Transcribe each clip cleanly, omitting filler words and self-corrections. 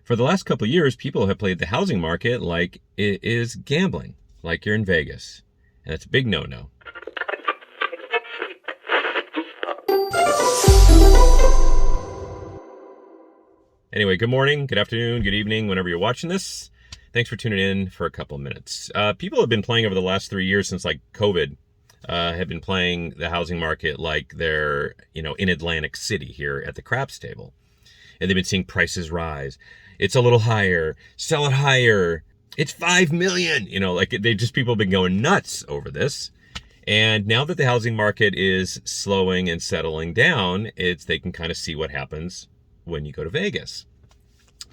For the last couple of years, people have played the housing market like it is gambling, like you're in Vegas. And it's a big no-no. Anyway, good morning, good afternoon, good evening, whenever you're watching this. Thanks for tuning in for a couple of minutes. People have been playing over the last 3 years since COVID, have been playing the housing market like they're, in Atlantic City here at the craps table. And they've been seeing prices rise. It's a little higher, sell it higher. It's 5 million, people have been going nuts over this. And now that the housing market is slowing and settling down, they can kind of see what happens when you go to Vegas.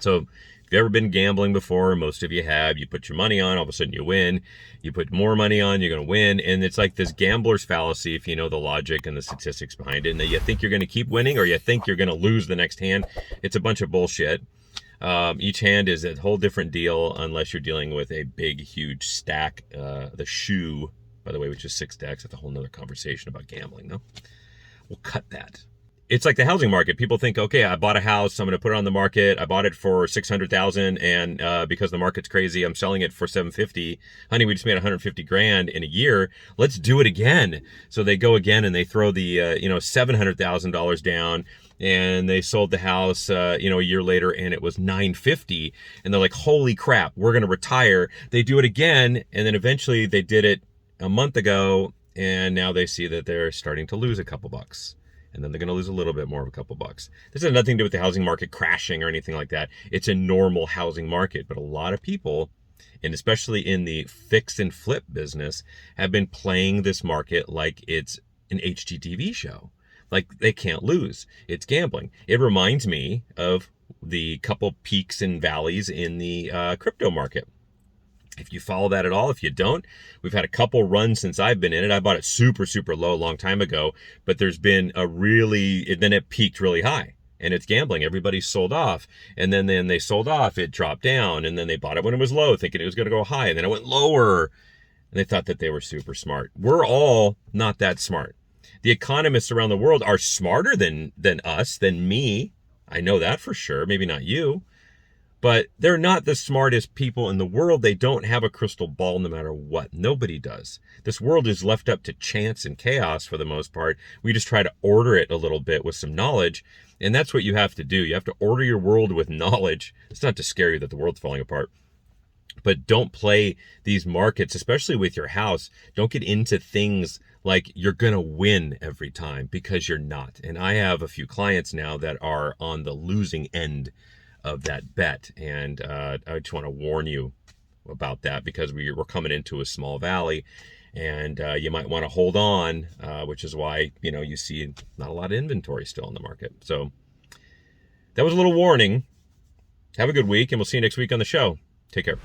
So if you've ever been gambling before, most of you have, you put your money on, all of a sudden you win. You put more money on, you're going to win. And it's like this gambler's fallacy, if you know the logic and the statistics behind it, and that you think you're going to keep winning or you think you're going to lose the next hand. It's a bunch of bullshit. Each hand is a whole different deal unless you're dealing with a big, huge stack. The shoe, by the way, which is 6 stacks. That's a whole nother conversation about gambling, though. We'll cut that. It's like the housing market. People think, okay, I bought a house, I'm going to put it on the market. I bought it for $600,000, and because the market's crazy, I'm selling it for $750. Honey, we just made $150,000 in a year. Let's do it again. So they go again and they throw the $700,000 down, and they sold the house a year later, and it was $950, and they're like, holy crap, we're going to retire. They do it again, and then eventually they did it a month ago, and now they see that they're starting to lose a couple bucks. And then they're going to lose a little bit more of a couple bucks. This has nothing to do with the housing market crashing or anything like that. It's a normal housing market. But a lot of people, and especially in the fix and flip business, have been playing this market like it's an HGTV show. Like they can't lose. It's gambling. It reminds me of the couple peaks and valleys in the crypto market. If you follow that at all, if you don't, we've had a couple runs since I've been in it. I bought it super, super low a long time ago, but there's been then it peaked really high, and it's gambling. Everybody sold off, and then they sold off, it dropped down, and then they bought it when it was low, thinking it was going to go high, and then it went lower, and they thought that they were super smart. We're all not that smart. The economists around the world are smarter than us, than me. I know that for sure. Maybe not you. But they're not the smartest people in the world. They don't have a crystal ball no matter what. Nobody does. This world is left up to chance and chaos for the most part. We just try to order it a little bit with some knowledge. And that's what you have to do. You have to order your world with knowledge. It's not to scare you that the world's falling apart. But don't play these markets, especially with your house. Don't get into things like you're going to win every time, because you're not. And I have a few clients now that are on the losing end of that bet, and I just want to warn you about that, because we're coming into a small valley, and you might want to hold on, which is why you see not a lot of inventory still in the market. So that was a little warning. Have a good week, and we'll see you next week on the show. Take care.